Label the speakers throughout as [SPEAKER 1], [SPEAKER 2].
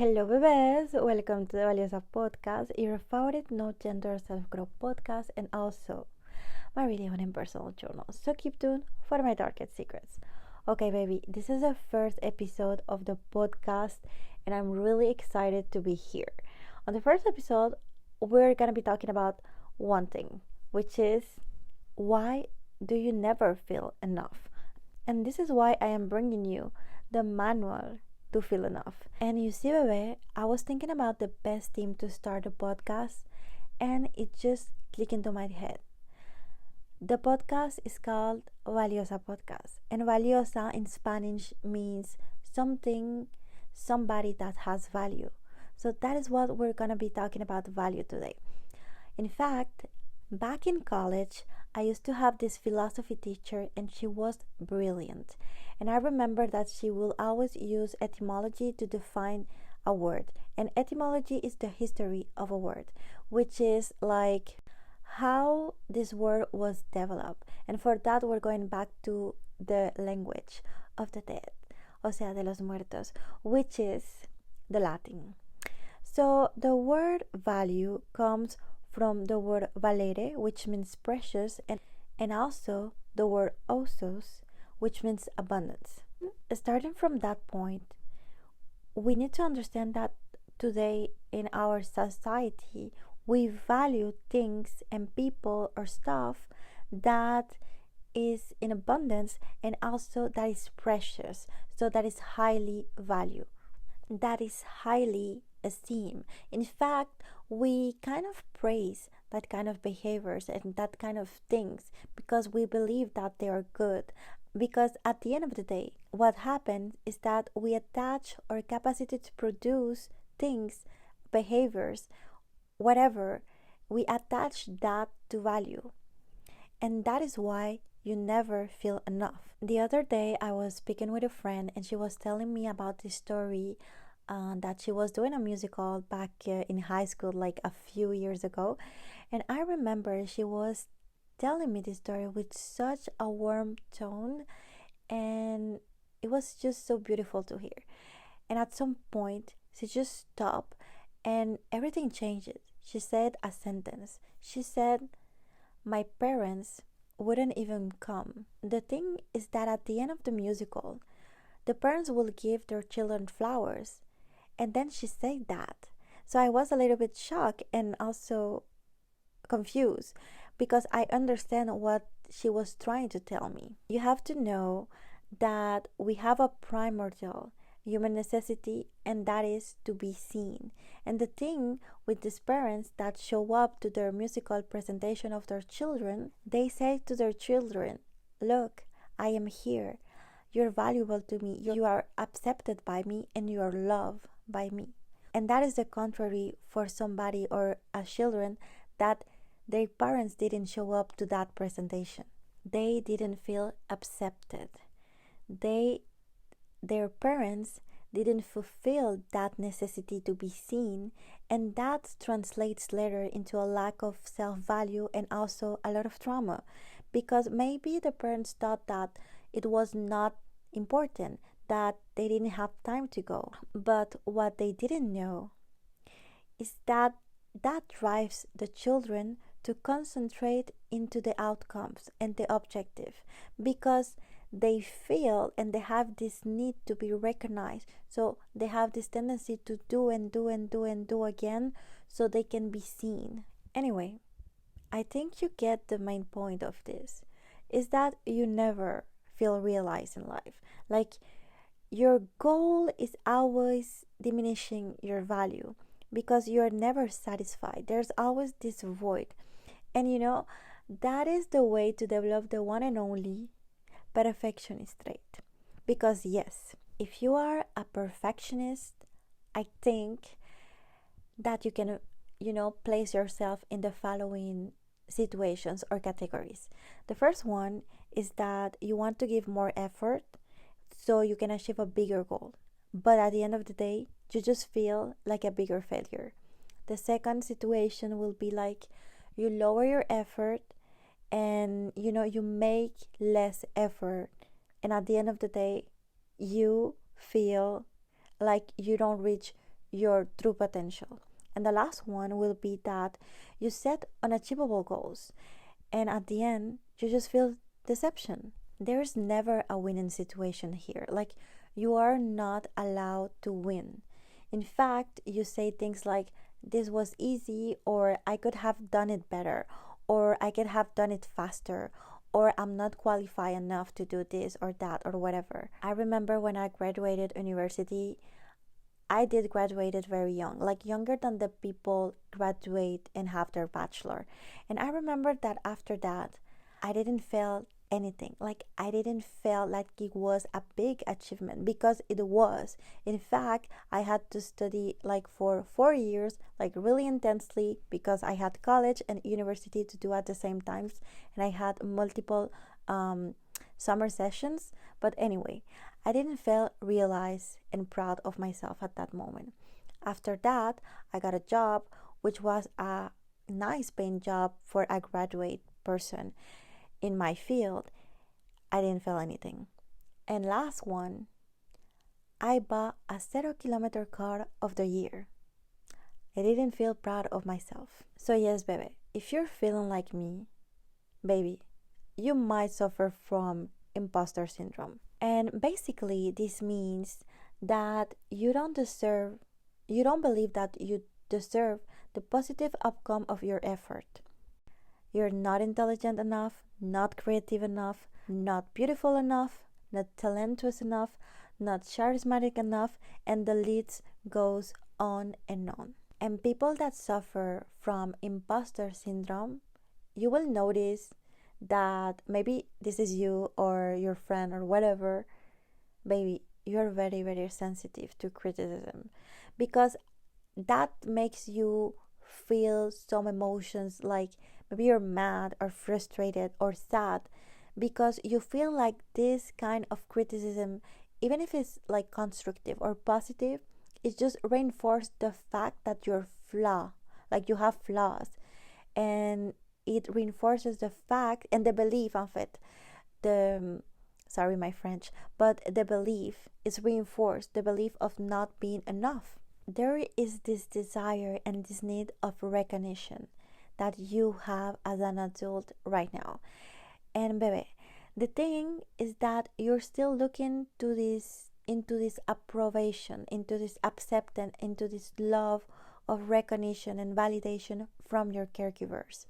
[SPEAKER 1] Hello, bebés. Welcome to the Valiosa podcast, your favorite no gender self growth podcast, and also my really own impersonal journal. So keep tuned for my darkest secrets. Okay, baby, this is the first episode of the podcast, and I'm really excited to be here. On the first episode, we're gonna be talking about one thing, which is why do you never feel enough? And this is why I am bringing you the manual to feel enough. And you see, bebe, I was thinking about the best theme to start a podcast, and it just clicked into my head. The podcast is called Valiosa Podcast, and Valiosa in Spanish means somebody that has value. So that is what we're gonna be talking about value today. In fact, back in college, I used to have this philosophy teacher, and she was brilliant. And I remember that she will always use etymology to define a word. And etymology is the history of a word, which is like how this word was developed. And for that, we're going back to the language of the dead, o sea, de los muertos, which is the Latin. So the word value comes from the word valere, which means precious, and also the word osos, which means abundance. Starting from that point, we need to understand that today in our society, we value things and people or stuff that is in abundance and also that is precious, so that is highly valued, that is highly esteemed. In fact, we kind of praise that kind of behaviors and that kind of things because we believe that they are good. Because at the end of the day, what happens is that we attach our capacity to produce things, behaviors, whatever, we attach that to value. And that is why you never feel enough. The other day, I was speaking with a friend, and she was telling me about this story that she was doing a musical back in high school, like a few years ago. And I remember she was telling me this story with such a warm tone, and it was just so beautiful to hear. And at some point, she just stopped, and everything changed. She said a sentence. She said, "My parents wouldn't even come." The thing is that at the end of the musical, the parents will give their children flowers. And then she said that. So I was a little bit shocked and also confused because I understand what she was trying to tell me. You have to know that we have a primordial human necessity, and that is to be seen. And the thing with these parents that show up to their musical presentation of their children, they say to their children, "Look, I am here. You're valuable to me. You are accepted by me, and you are loved by me." And that is the contrary for somebody or a children that their parents didn't show up to that presentation. They didn't feel accepted. Their parents didn't fulfill that necessity to be seen, and that translates later into a lack of self-value and also a lot of trauma, because maybe the parents thought that it was not important, that they didn't have time to go. But what they didn't know is that that drives the children to concentrate into the outcomes and the objective, because they feel and they have this need to be recognized. So they have this tendency to do and do and do and do again so they can be seen. Anyway, I think you get the main point of this, is that you never feel realized in life. Like, your goal is always diminishing your value because you're never satisfied. There's always this void. And that is the way to develop the one and only perfectionist trait. Because yes, if you are a perfectionist, I think that you can, place yourself in the following situations or categories. The first one is that you want to give more effort so you can achieve a bigger goal, but at the end of the day, you just feel like a bigger failure. The second situation will be like you lower your effort and you make less effort, and at the end of the day you feel like you don't reach your true potential. And the last one will be that you set unachievable goals, and at the end, you just feel deception. There's never a winning situation here. Like, you are not allowed to win. In fact, you say things like, this was easy, or I could have done it better, or I could have done it faster, or I'm not qualified enough to do this or that or whatever. I remember when I graduated university, I did graduated very young, like younger than the people graduate and have their bachelor. And I remember that after that, I didn't feel anything. Like, I didn't feel like it was a big achievement, because it was. In fact, I had to study like for 4 years, like really intensely, because I had college and university to do at the same times, and I had multiple summer sessions. But anyway, I didn't feel realized and proud of myself at that moment. After that, I got a job, which was a nice paying job for a graduate person in my field. I didn't feel anything. And last one, I bought a 0 kilometer car of the year. I didn't feel proud of myself. So yes, baby, if you're feeling like me, baby, you might suffer from imposter syndrome. And basically, this means that you don't believe that you deserve the positive outcome of your effort. You're not intelligent enough, not creative enough, not beautiful enough, not talentless enough, not charismatic enough, and the list goes on and on. And people that suffer from imposter syndrome, you will notice that maybe this is you or your friend or whatever, baby, you're very, very sensitive to criticism, because that makes you feel some emotions, like maybe you're mad or frustrated or sad, because you feel like this kind of criticism, even if it's like constructive or positive, it just reinforces the fact that you're like you have flaws, and it reinforces the fact and the belief of it. Sorry, my French, but the belief is reinforced, the belief of not being enough. There is this desire and this need of recognition that you have as an adult right now. And baby, the thing is that you're still looking to this into this approbation, into this acceptance, into this love of recognition and validation from your caregivers.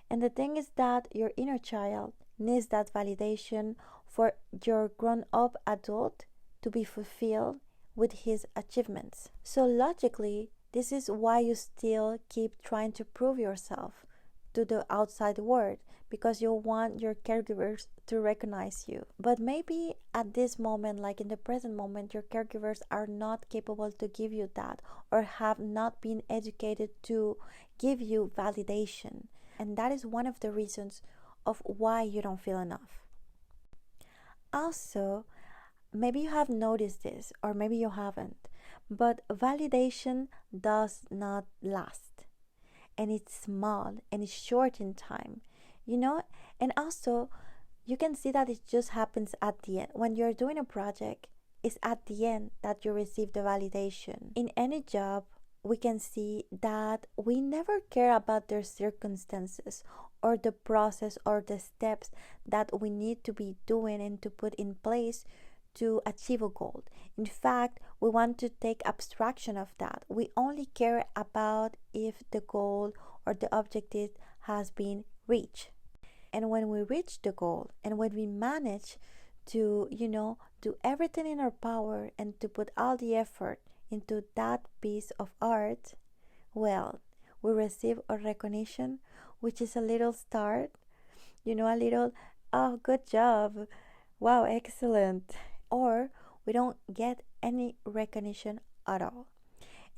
[SPEAKER 1] And the thing is that your inner child needs that validation for your grown-up adult to be fulfilled with his achievements. So logically, this is why you still keep trying to prove yourself to the outside world, because you want your caregivers to recognize you. But maybe at this moment, like in the present moment, your caregivers are not capable to give you that, or have not been educated to give you validation. And that is one of the reasons of why you don't feel enough. Also, maybe you have noticed this, or maybe you haven't, but validation does not last, and it's small and it's short in time, and also you can see that it just happens at the end. When you're doing a project, it's at the end that you receive the validation. In any job, we can see that we never care about their circumstances or the process or the steps that we need to be doing and to put in place to achieve a goal. In fact, we want to take abstraction of that. We only care about if the goal or the objective has been reached. And when we reach the goal, and when we manage to, do everything in our power and to put all the effort into that piece of art, well, we receive a recognition, which is a little start, a little, oh, good job, wow, excellent. Or we don't get any recognition at all.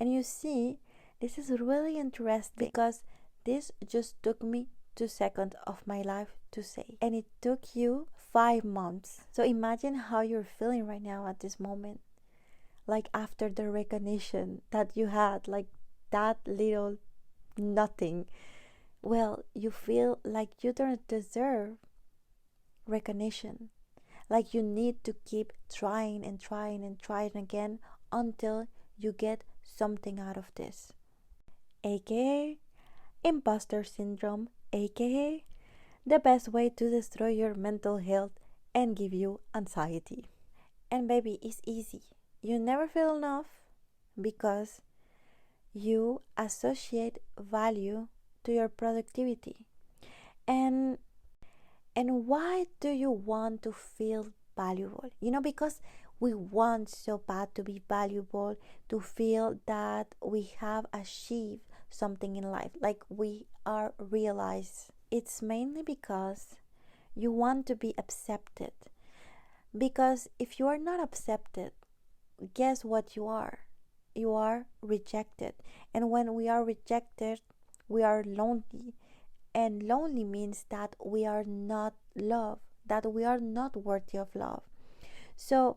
[SPEAKER 1] And you see, this is really interesting, because this just took me 2 seconds of my life to say, and it took you 5 months. So imagine how you're feeling right now at this moment, like after the recognition that you had, like that little nothing. Well, you feel like you don't deserve recognition, like you need to keep trying and trying and trying again until you get something out of this, aka imposter syndrome, aka the best way to destroy your mental health and give you anxiety. And baby, it's easy. You never feel enough because you associate value to your productivity. And why do you want to feel valuable? Because we want so bad to be valuable, to feel that we have achieved something in life, like we are realized. It's mainly because you want to be accepted. Because if you are not accepted, guess what you are? You are rejected. And when we are rejected, we are lonely. And lonely means that we are not loved, that we are not worthy of love. So,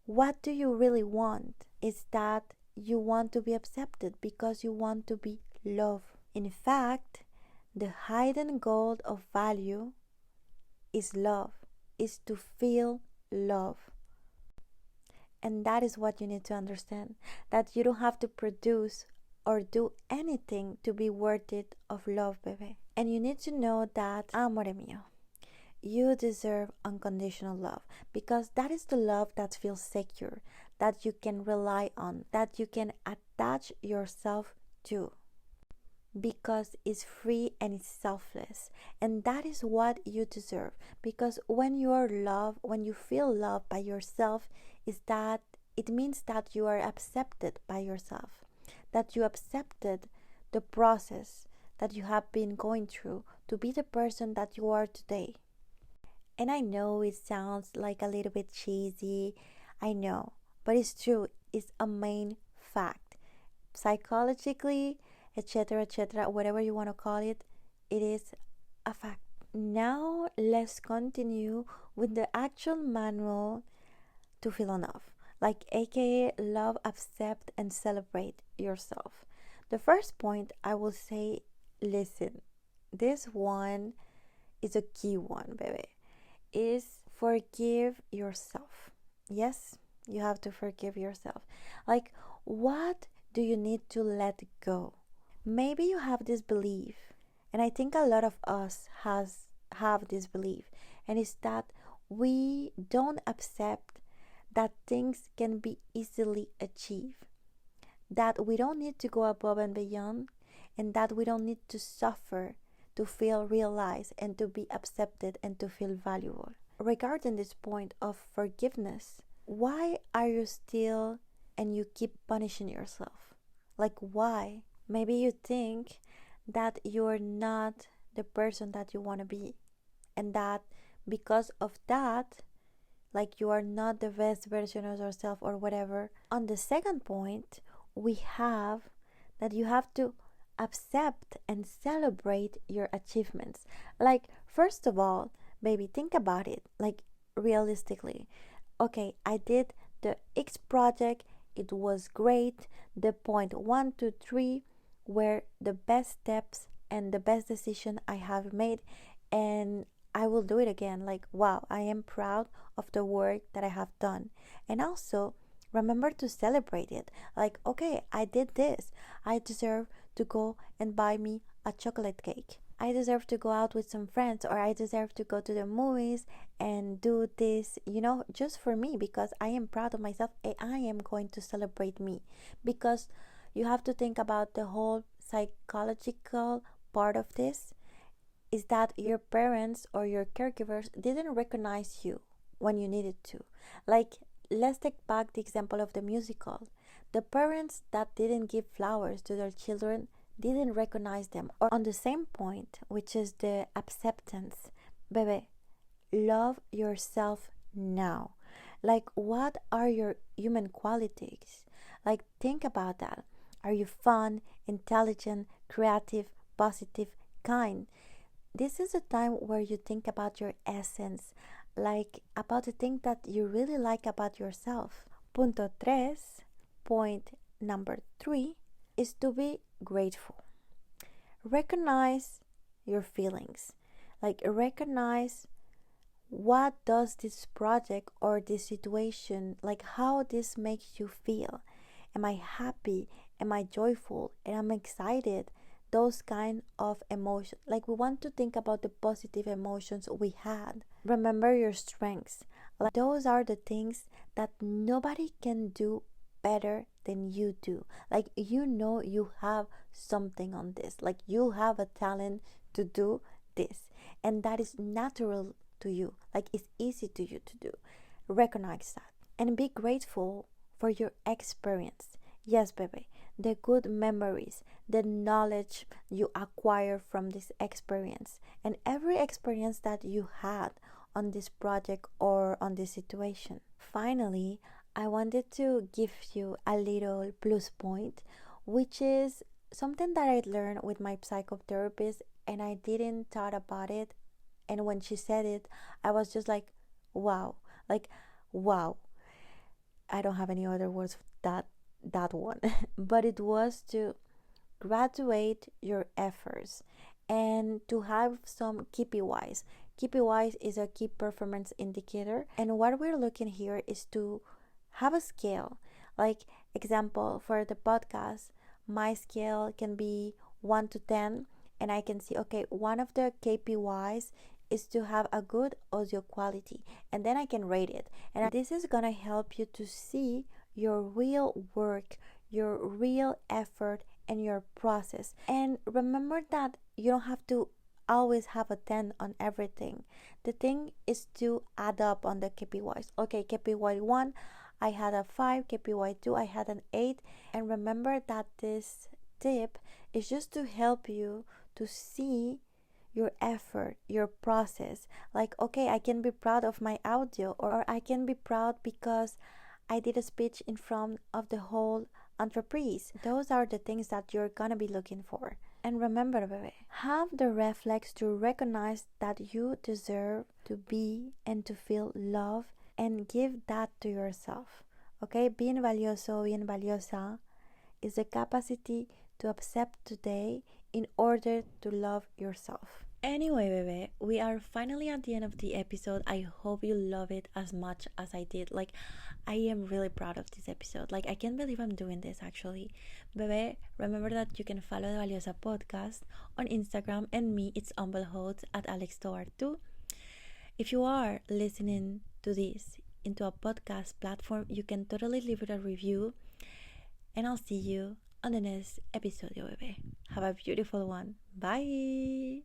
[SPEAKER 1] what do you really want? Is that you want to be accepted because you want to be loved. In fact, the hidden goal of value is love, is to feel love. And that is what you need to understand, that you don't have to produce or do anything to be worthy of love, baby. And you need to know that, amore mio, you deserve unconditional love, because that is the love that feels secure, that you can rely on, that you can attach yourself to, because it's free and it's selfless. And that is what you deserve, because when you are loved, when you feel loved by yourself, is that it means that you are accepted by yourself, that you accepted the process that you have been going through to be the person that you are today. And I know it sounds like a little bit cheesy, I know, but it's true. It's a main fact. Psychologically, etc., whatever you want to call it, it is a fact. Now let's continue with the actual manual to feel enough, like aka love, accept, and celebrate yourself. The first point I will say, listen, this one is a key one, baby, is forgive yourself. Yes, you have to forgive yourself. Like, what do you need to let go? Maybe you have this belief, and I think a lot of us have this belief, and it's that we don't accept that things can be easily achieved, that we don't need to go above and beyond, and that we don't need to suffer to feel realized and to be accepted and to feel valuable. Regarding this point of forgiveness, why are you still and you keep punishing yourself? Like, why? Maybe you think that you're not the person that you want to be, and that because of that, like, you are not the best version of yourself or whatever. On the second point, we have that you have to accept and celebrate your achievements. Like, first of all, baby, think about it, like, realistically. Okay, I did the X project, it was great. The point 1 to 3 were the best steps and the best decision I have made, and I will do it again. Like, wow, I am proud of the work that I have done. And also, remember to celebrate it. Like, okay, I did this. I deserve to go and buy me a chocolate cake. I deserve to go out with some friends, or I deserve to go to the movies and do this, just for me, because I am proud of myself and I am going to celebrate me. Because you have to think about the whole psychological part of this, is that your parents or your caregivers didn't recognize you when you needed to. Like, let's take back the example of the musical. The parents that didn't give flowers to their children didn't recognize them. Or on the same point, which is the acceptance, baby, love yourself now. Like, what are your human qualities? Like, think about that. Are you fun, intelligent, creative, positive, kind? This is a time where you think about your essence, like about the thing that you really like about yourself. Punto tres, point number 3, is to be grateful. Recognize your feelings. Like, recognize what does this project or this situation, like how this makes you feel. Am I happy? Am I joyful? And I'm excited? Those kind of emotions. Like, we want to think about the positive emotions we had. Remember your strengths. Like, those are the things that nobody can do better than you do. Like, you have something on this. Like, you have a talent to do this. And that is natural to you. Like, it's easy to you to do. Recognize that. And be grateful for your experience. Yes, baby, the good memories, the knowledge you acquire from this experience, and every experience that you had on this project or on this situation. Finally, I wanted to give you a little plus point, which is something that I learned with my psychotherapist, and I didn't thought about it. And when she said it, I was just wow, like, wow. I don't have any other words for that one. But it was to graduate your efforts and to have some KPIs. KPIs is a key performance indicator, and what we're looking here is to have a scale. Like, example, for the podcast, my scale can be 1 to 10, and I can see, okay, one of the KPIs is to have a good audio quality, and then I can rate it. And this is gonna help you to see your real work, your real effort, and your process. And remember that you don't have to always have a 10 on everything. The thing is to add up on the KPIs. Okay, KPI 1, I had a 5, KPI 2, I had an 8. And remember that this tip is just to help you to see your effort, your process. Like, okay, I can be proud of my audio, or I can be proud because I did a speech in front of the whole entreprise. Those are the things that you're gonna be looking for. And remember, baby, have the reflex to recognize that you deserve to be and to feel love, and give that to yourself. Okay, being valioso, being valiosa is the capacity to accept today in order to love yourself. Anyway, baby, we are finally at the end of the episode. I hope you love it as much as I did. Like, I am really proud of this episode. Like, I can't believe I'm doing this actually. Bebe, remember that you can follow the Valiosa podcast on Instagram, and me, it's humblehost at AlexToar2. If you are listening to this into a podcast platform, you can totally leave it a review. And I'll see you on the next episode, bebe. Have a beautiful one. Bye.